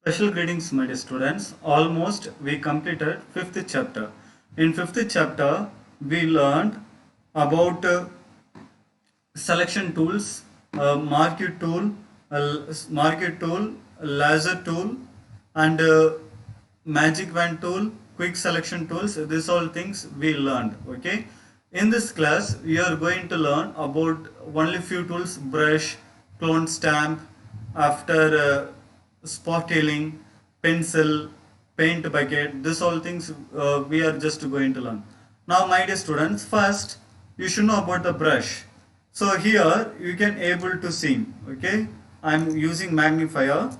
Special greetings, my dear students. Almost we completed fifth chapter. In fifth chapter, we learned about selection tools, marquee tool, laser tool, and magic wand tool, quick selection tools. These all things we learned. Okay. In this class, we are going to learn about only few tools: brush, clone stamp, after spot healing, pencil, paint bucket. This all things we are just going to learn. Now, my dear students, first you should know about the brush. So here you can able to see. Okay, I am using magnifier.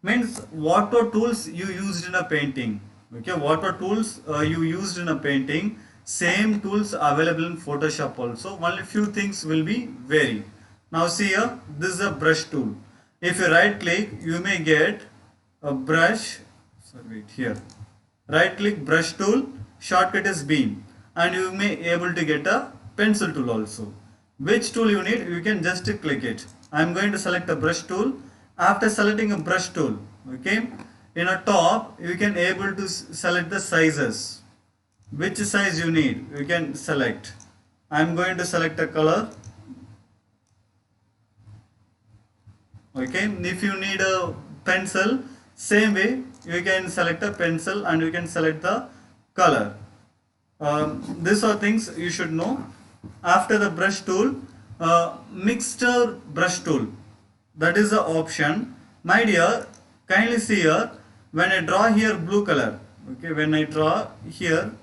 Means what are tools you used in a painting. Okay, what are tools you used in a painting. Same tools available in Photoshop also. Only few things will be vary. Now see here, this is a brush tool. If you right click, you may get a brush. Sorry, wait here. Right click brush tool, shortcut is beam, and you may able to get a pencil tool also. Which tool you need, you can just click it. I am going to select a brush tool. After selecting a brush tool, okay, in a top you can able to select the sizes. Which size you need, you can select. I am going to select a color. Okay, if you need a pencil, same way you can select a pencil and you can select the color. These are things you should know. After the brush tool, mixture brush tool, that is the option. My dear, kindly see here, when I draw here blue color, okay, when I draw here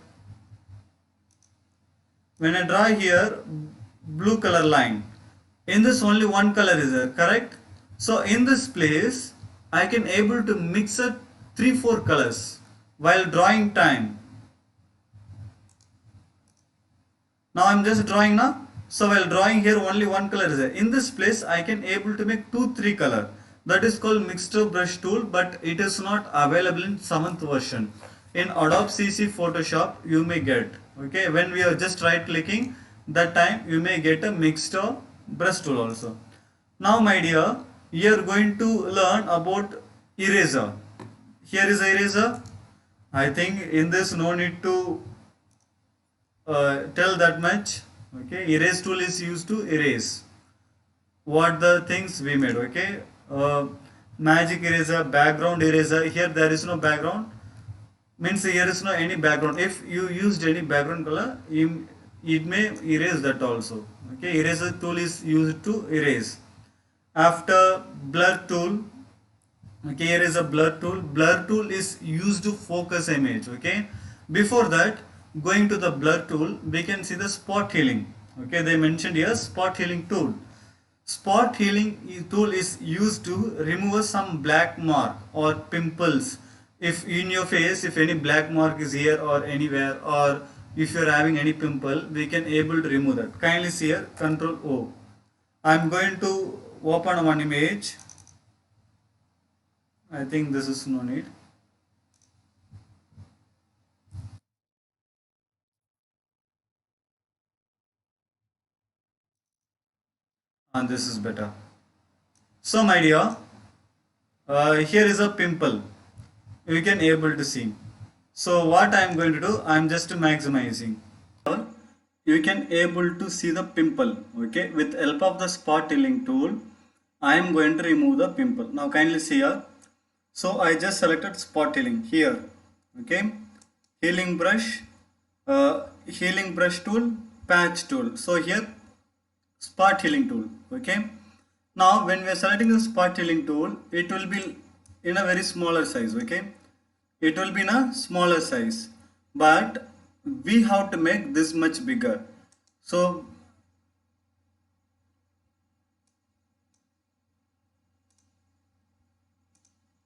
blue color line, in this only one color is there, correct? So in this place I can able to mix up 3-4 colors while drawing time. Now I'm just drawing now. So while drawing here only one color is there. In this place I can able to make 2-3 color. That is called mixture brush tool, but it is not available in 7th version. In Adobe CC Photoshop you may get. Okay, when we are just right clicking, that time you may get a mixture brush tool also. Now my dear, you are going to learn about eraser. Here is eraser. I think in this no need to tell that much. Okay, erase tool is used to erase what the things we made. Okay, magic eraser, background eraser. Here there is no background, means here is no any background. If you used any background color, it may erase that also. Okay, eraser tool is used to erase. After blur tool, okay, here is a blur tool. Blur tool is used to focus image. Okay, before that, going to the blur tool, we can see the spot healing. Okay, they mentioned here spot healing tool. Spot healing tool is used to remove some black mark or pimples. If in your face, if any black mark is here or anywhere, or if you are having any pimple, we can able to remove that. Kindly see here, Control O. I am going to open one image. I think this is no need. And this is better. So my dear, here is a pimple. You can able to see. So what I am going to do, I am just maximizing. You can able to see the pimple. Okay, with help of the spot healing tool, I am going to remove the pimple. Now kindly see here. So I just selected spot healing here. Okay, healing brush tool, patch tool. So here spot healing tool. Okay, now when we are selecting the spot healing tool, it will be in a very smaller size. Okay, it will be in a smaller size, but we have to make this much bigger. So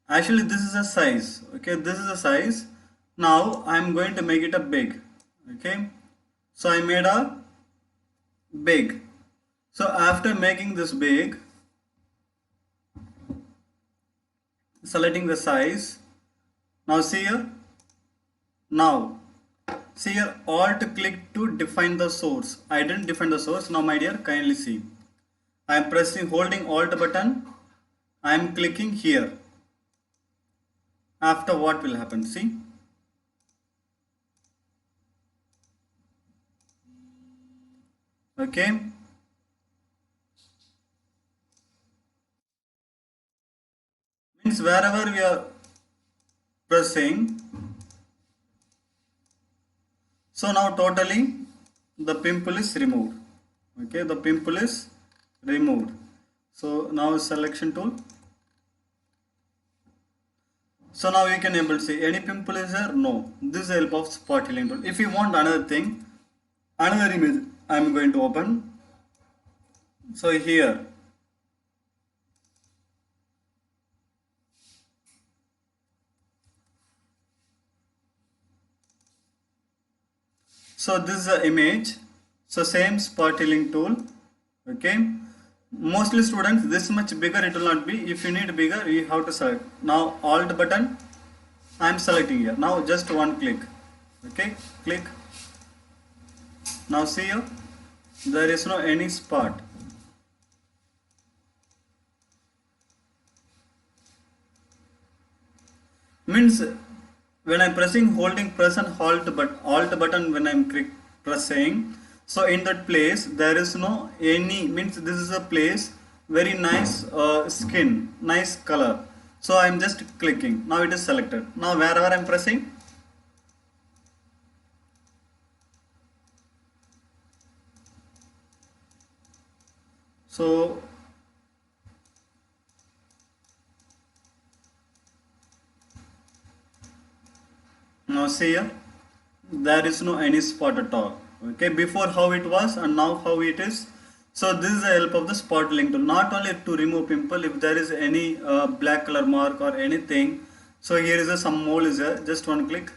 actually this is a size. Okay, this is a size. Now I am going to make it a big. Okay, so I made a big. So after making this big, selecting the size, now see here, now see here, alt click to define the source. I didn't define the source. Now my dear, kindly see, I am pressing holding alt button, I am clicking here. after what will happen? See, okay, means wherever we are pressing, so now totally the pimple is removed. Okay, the pimple is removed. So now selection tool. So now you can able to see any pimple is there? No. This is the help of spot healing tool. If you want another thing, another image I am going to open. So here, so this is the image. So same spot healing tool. Okay, mostly students this much bigger it will not be. If you need bigger, you have to select. Now alt button, I am selecting here. Now just one click. Okay, click. Now see here, there is no any spot. Means when I'm pressing holding press and alt button when I'm pressing, so in that place there is no any, means this is a place very nice skin, nice color. So I'm just clicking. Now it is selected. Now wherever I'm pressing, so now see here, there is no any spot at all. Okay, before how it was and now how it is. So this is the help of the spot healing tool, not only to remove pimple, if there is any black color mark or anything. So here is some mole is there, just one click.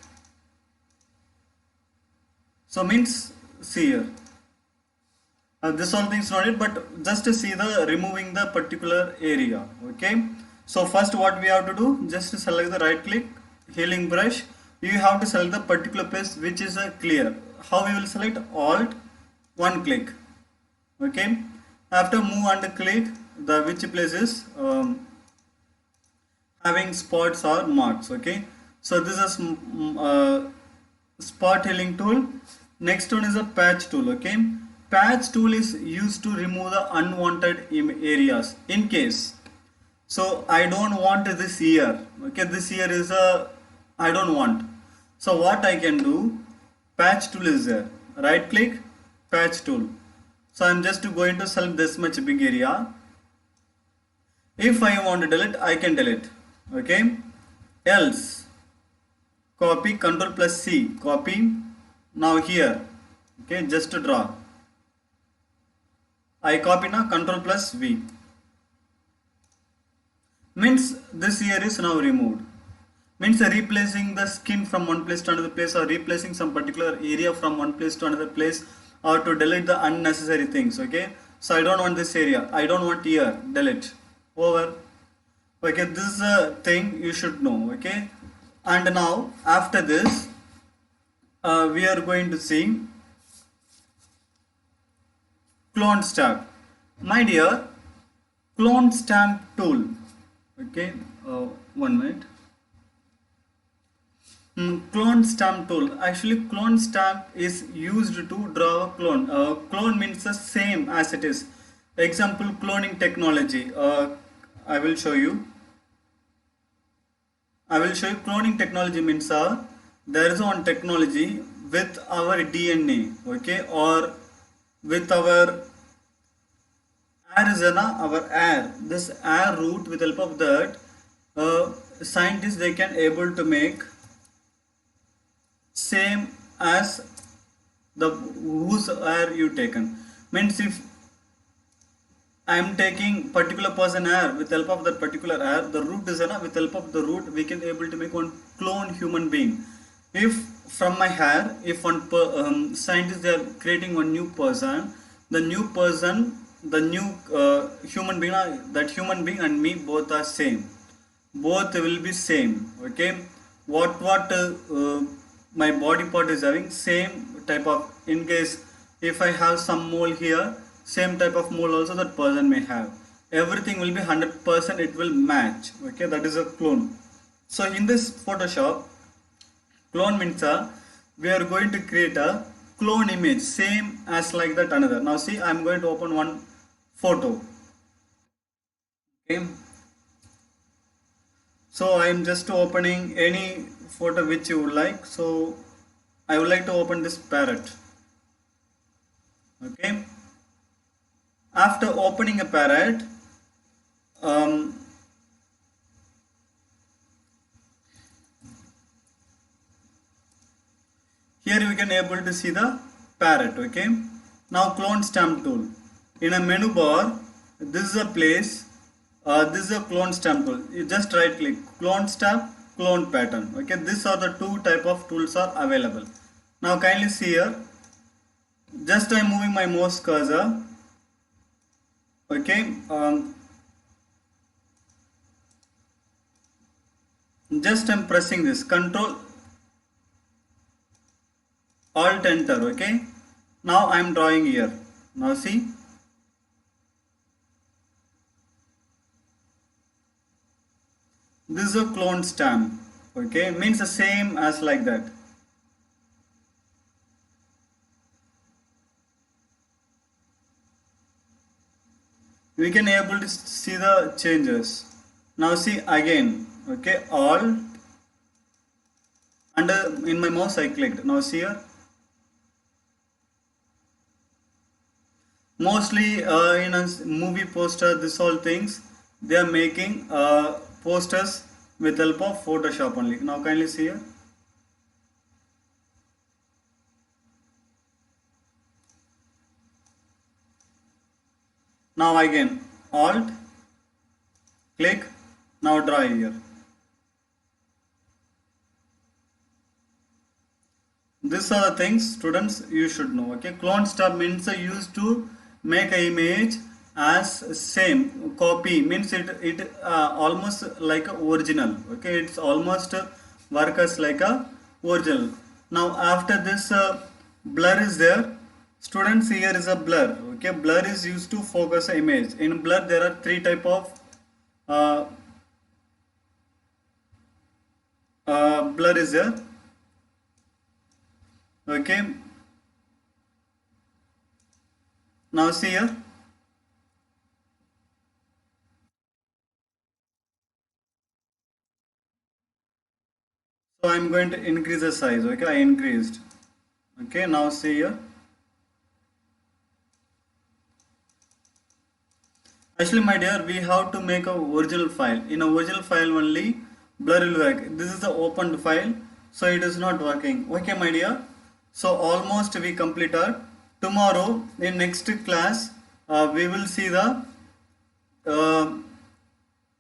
So means see here, this all things not it, but just to see the removing the particular area. Okay, so first what we have to do, just to select the right click, healing brush. You have to select the particular place which is clear. How we will select? Alt, one click. Okay, after move and click the which place is having spots or marks. Okay, so this is spot healing tool. Next one is a patch tool. Okay, patch tool is used to remove the unwanted areas. In case, so I don't want this ear. Okay, this ear is a I don't want. So what I can do, patch tool is there. Right click, patch tool. So I'm just going to select this much big area. If I want to delete, I can delete. Okay. Else, copy, Control plus C, copy. Now here, okay, just to draw. I copy now, Control plus V. Means this ear is now removed. Means replacing the skin from one place to another place, or replacing some particular area from one place to another place, or to delete the unnecessary things. Okay, so I don't want this area, I don't want ear, delete, over. Okay, this is a thing you should know. Okay, and now after this we are going to see clone stamp. My dear, clone stamp tool. Okay, 1 minute. Clone stamp tool. Actually, clone stamp is used to draw a clone. Clone means the same as it is. Example, cloning technology. I will show you. Cloning technology means there is one technology with our DNA, okay, or with our air. This air root, with help of that, scientists they can able to make same as the whose air you taken. Means if I am taking particular person air, with help of that particular air, the root is with help of the root we can able to make one clone human being. If from my hair, if one scientist they are creating one new person, the new person, the new human being, that human being and me both are same. Both will be same. Okay, what my body part is having same type of, in case if I have some mole here, same type of mole also that person may have. Everything will be 100%, it will match. Okay, that is a clone. So in this Photoshop, clone means we are going to create a clone image same as like that another. Now see, I'm going to open one photo. Okay, so I'm just opening any photo which you would like. So I would like to open this parrot. Okay, after opening a parrot, um, here we can able to see the parrot. Okay, now clone stamp tool. In a menu bar, this is a place, this is a clone stamp tool. You just right click, clone stamp, clone pattern. Okay, these are the two type of tools are available. Now kindly see here, just I'm moving my mouse cursor. Okay, just I'm pressing this control alt enter. Okay, now I'm drawing here. Now see, this is a clone stamp. Okay, means the same as like that. We can able to see the changes. Now see again. Okay, alt and in my mouse I clicked. Now see here, mostly in a movie poster, this all things they are making posters with help of Photoshop only. Now kindly see here. Now again alt click, now draw here. These are the things students you should know. Okay, clone stamp means used to make an image as same copy, means it almost like a original. Okay, it's almost work as like a original. Now after this blur is there, students, here is a blur. Okay, blur is used to focus an image. In blur there are three type of uh, blur is there. Okay, now see here, so I'm going to increase the size. Okay, I increased. Okay, now see here, actually my dear, we have to make a original file. In a original file only blur will work. This is the opened file, so it is not working. Okay my dear, so almost we completed. Tomorrow in next class we will see the uh,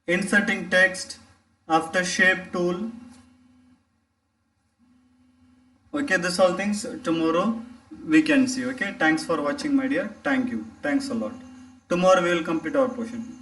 inserting text after shape tool. Okay, this all things tomorrow we can see. Okay, thanks for watching my dear. Thank you, thanks a lot. Tomorrow we will complete our portion.